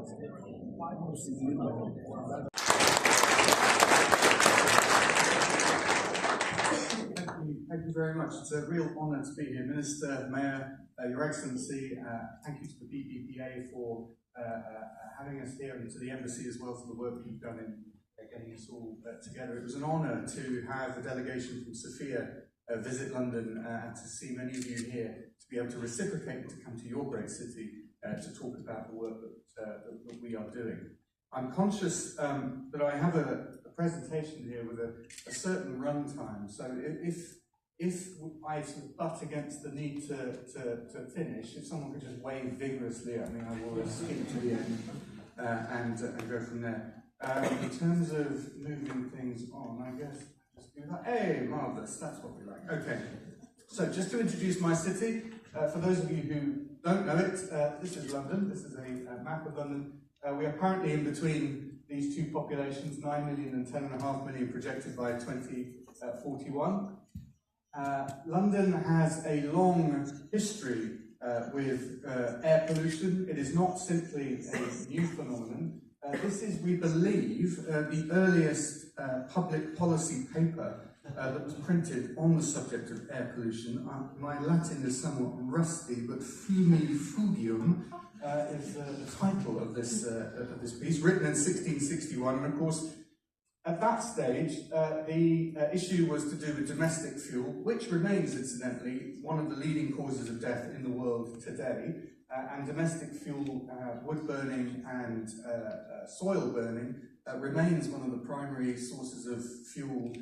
Thank you very much. It's a real honour to be here. Minister, Mayor, Your Excellency, thank you to the BBPA for having us here, and to the Embassy as well for the work you've done in getting us all together. It was an honour to have a delegation from Sophia visit London and to see many of you here, to be able to reciprocate and to come to your great city to talk about the work that we are doing. I'm conscious that I have a presentation here with a certain run time, so if I sort of butt against the need to finish, if someone could just wave vigorously at me, I will skip to the end and go from there. In terms of moving things on, I guess just do that. Hey, marvellous, that's what we like. Okay, so just to introduce my city, for those of you who don't know it, this is London. This is a map of London. We are currently in between these two populations, 9 million and 10.5 million projected by 2041. London has a long history with air pollution. It is not simply a new phenomenon. This is, we believe, the earliest public policy paper that was printed on the subject of air pollution. My Latin is somewhat rusty, but Fumifugium is the title of this piece, written in 1661. And of course, at that stage, the issue was to do with domestic fuel, which remains, incidentally, one of the leading causes of death in the world today. And domestic fuel, wood burning and soil burning remains one of the primary sources of fuel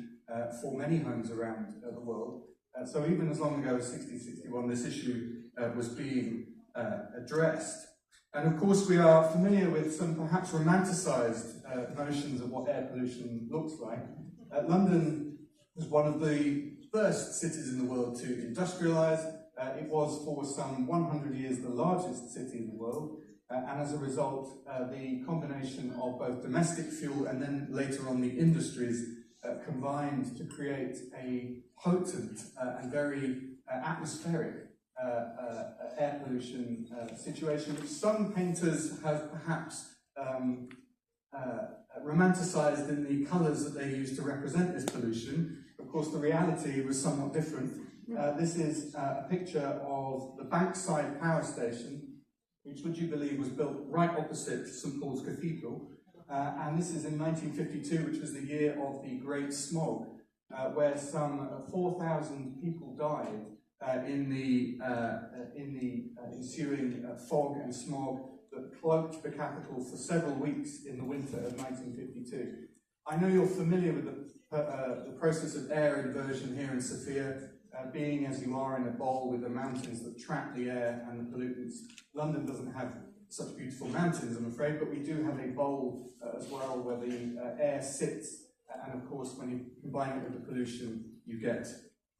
for many homes around the world. So even as long ago as 1661, this issue was being addressed. And of course, we are familiar with some perhaps romanticised notions of what air pollution looks like. London was one of the first cities in the world to industrialise. It was for some 100 years the largest city in the world. And as a result, the combination of both domestic fuel and then later on the industries combined to create a potent and very atmospheric air pollution situation, which some painters have perhaps romanticised in the colours that they used to represent this pollution. Of course, the reality was somewhat different. This is a picture of the Bankside Power Station, which, would you believe, was built right opposite St Paul's Cathedral. And this is in 1952, which was the year of the Great Smog, where some 4,000 people died in the ensuing fog and smog that cloaked the capital for several weeks in the winter of 1952. I know you're familiar with the process of air inversion here in Sophia, being as you are in a bowl with the mountains that trap the air and the pollutants. London doesn't have such beautiful mountains, I'm afraid, but we do have a bowl as well where the air sits, and of course when you combine it with the pollution you get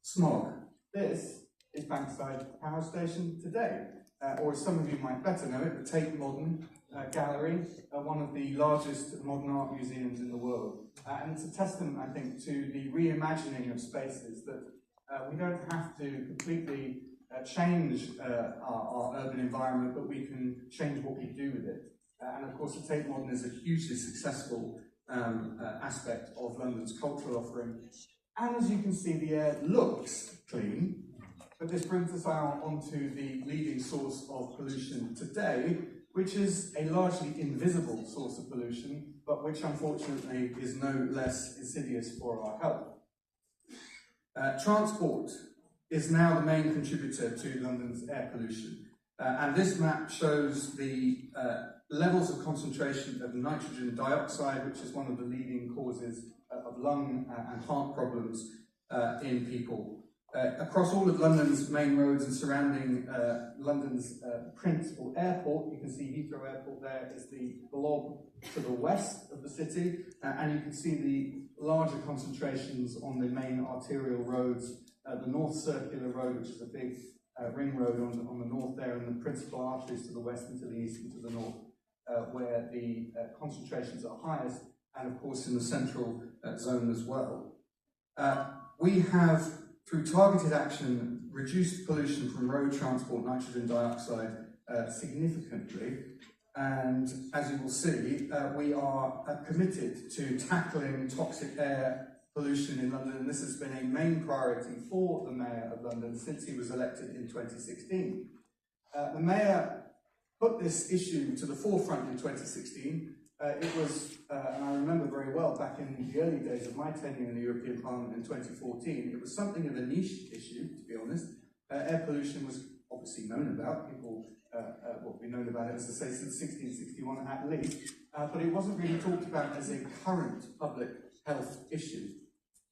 smog. This is Bankside Power Station today, or as some of you might better know it, the Tate Modern Gallery, one of the largest modern art museums in the world. And it's a testament, I think, to the reimagining of spaces, that we don't have to completely change our urban environment, but we can change what we do with it. And of course, the Tate Modern is a hugely successful aspect of London's cultural offering. And as you can see, the air looks clean, but this brings us onto the leading source of pollution today, which is a largely invisible source of pollution, but which unfortunately is no less insidious for our health. Transport is now the main contributor to London's air pollution. And this map shows the levels of concentration of nitrogen dioxide, which is one of the leading causes of lung and heart problems in people. Across all of London's main roads and surrounding London's principal airport, you can see Heathrow Airport there is the blob to the west of the city, and you can see the larger concentrations on the main arterial roads, the North Circular Road, which is a big ring road on the north there, and the principal arteries to the west and to the east and to the north, where the concentrations are highest, and of course in the central zone as well. We have, through targeted action, reduced pollution from road transport nitrogen dioxide significantly. And as you will see, we are committed to tackling toxic air pollution in London, and this has been a main priority for the Mayor of London since he was elected in 2016. The Mayor put this issue to the forefront in 2016. It was, and I remember very well back in the early days of my tenure in the European Parliament in 2014, it was something of a niche issue, to be honest. Air pollution was obviously known about. People what we've known about it, as I say, since 1661 at least, but it wasn't really talked about as a current public health issue,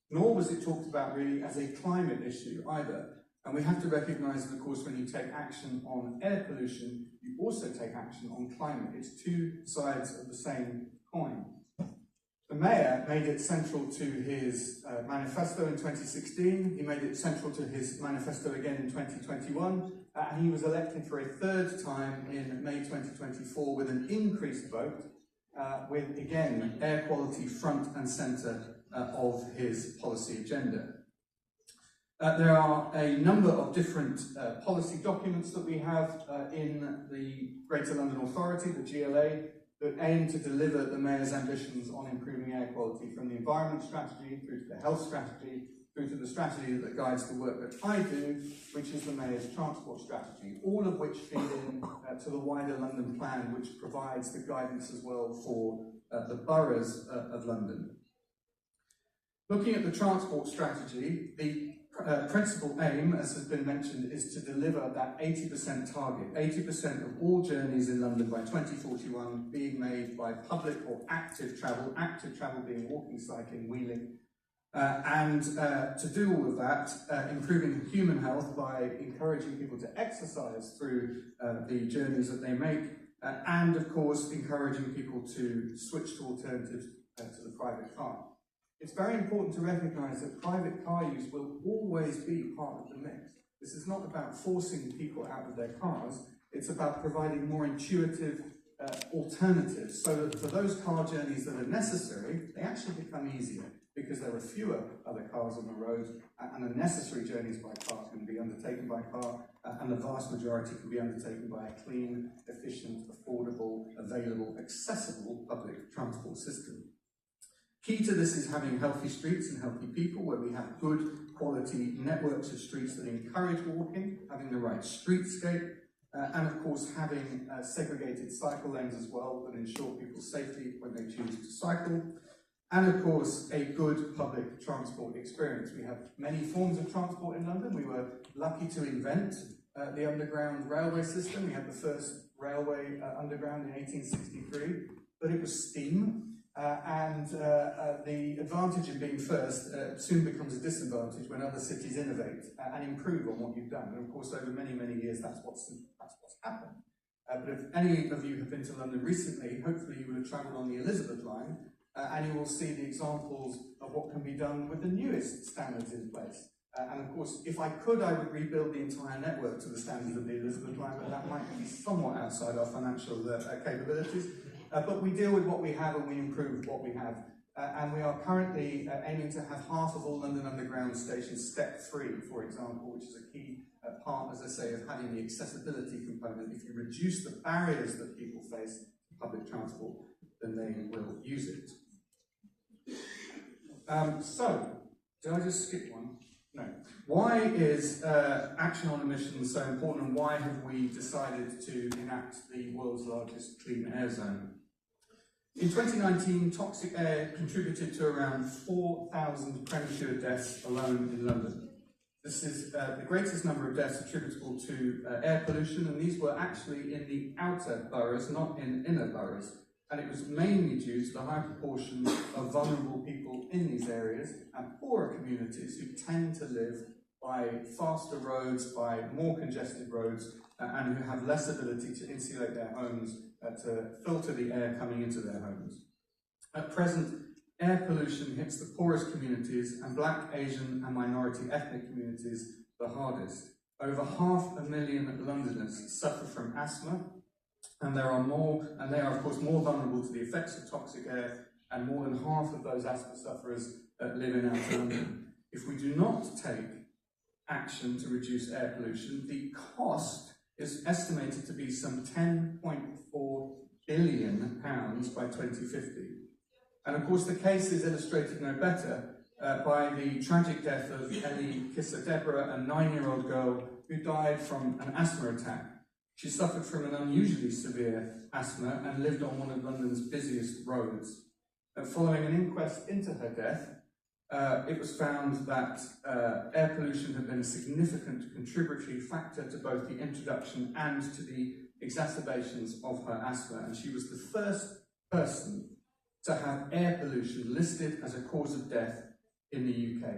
nor was it talked about really as a climate issue either. And we have to recognise that, of course, when you take action on air pollution, you also take action on climate. It's two sides of the same coin. The Mayor made it central to his manifesto in 2016. He made it central to his manifesto again in 2021. And he was elected for a third time in May 2024 with an increased vote, with, again, air quality front and centre of his policy agenda. There are a number of different policy documents that we have in the Greater London Authority, the GLA, that aim to deliver the Mayor's ambitions on improving air quality, from the environment strategy through to the health strategy, through to the strategy that guides the work that I do, which is the Mayor's transport strategy, all of which feed in to the wider London plan, which provides the guidance as well for the boroughs of London. Looking at the transport strategy, the principal aim, as has been mentioned, is to deliver that 80% target, 80% of all journeys in London by 2041 being made by public or active travel being walking, cycling, wheeling, and to do all of that, improving human health by encouraging people to exercise through the journeys that they make, and of course encouraging people to switch to alternatives to the private car. It's very important to recognise that private car use will always be part of the mix. This is not about forcing people out of their cars, it's about providing more intuitive alternatives, so that for those car journeys that are necessary, they actually become easier, because there are fewer other cars on the road, and the necessary journeys by car can be undertaken by car, and the vast majority can be undertaken by a clean, efficient, affordable, available, accessible public transport system. Key to this is having healthy streets and healthy people, where we have good quality networks of streets that encourage walking, having the right streetscape, and of course having segregated cycle lanes as well that ensure people's safety when they choose to cycle, and of course a good public transport experience. We have many forms of transport in London. We were lucky to invent the underground railway system. We had the first railway underground in 1863, but it was steam. And the advantage in being first soon becomes a disadvantage when other cities innovate and improve on what you've done. And of course, over many, many years, that's what's happened. But if any of you have been to London recently, hopefully you will have travelled on the Elizabeth line, and you will see the examples of what can be done with the newest standards in place. And of course, if I could, I would rebuild the entire network to the standards of the Elizabeth line, but that might be somewhat outside our financial capabilities. But we deal with what we have and we improve what we have. And we are currently aiming to have half of all London Underground stations step-free, for example, which is a key part, as I say, of having the accessibility component. If you reduce the barriers that people face to public transport, then they will use it. So, did I just skip one? No. Why is action on emissions so important, and why have we decided to enact the world's largest clean air zone? In 2019, toxic air contributed to around 4,000 premature deaths alone in London. This is the greatest number of deaths attributable to air pollution, and these were actually in the outer boroughs, not in inner boroughs. And it was mainly due to the high proportion of vulnerable people in these areas and poorer communities who tend to live by faster roads, by more congested roads, and who have less ability to insulate their homes, to filter the air coming into their homes. At present, air pollution hits the poorest communities, and Black, Asian and minority ethnic communities the hardest. Over 500,000 Londoners suffer from asthma, and they are of course more vulnerable to the effects of toxic air, and more than half of those asthma sufferers live in outer London. If we do not take action to reduce air pollution, the cost is estimated to be some £10.4 billion by 2050. And of course, the case is illustrated no better by the tragic death of Ellie Kissa-Deborah, a 9-year-old girl who died from an asthma attack. She suffered from an unusually severe asthma and lived on one of London's busiest roads. Following an inquest into her death, it was found that air pollution had been a significant contributory factor to both the introduction and to the exacerbations of her asthma, and she was the first person to have air pollution listed as a cause of death in the UK.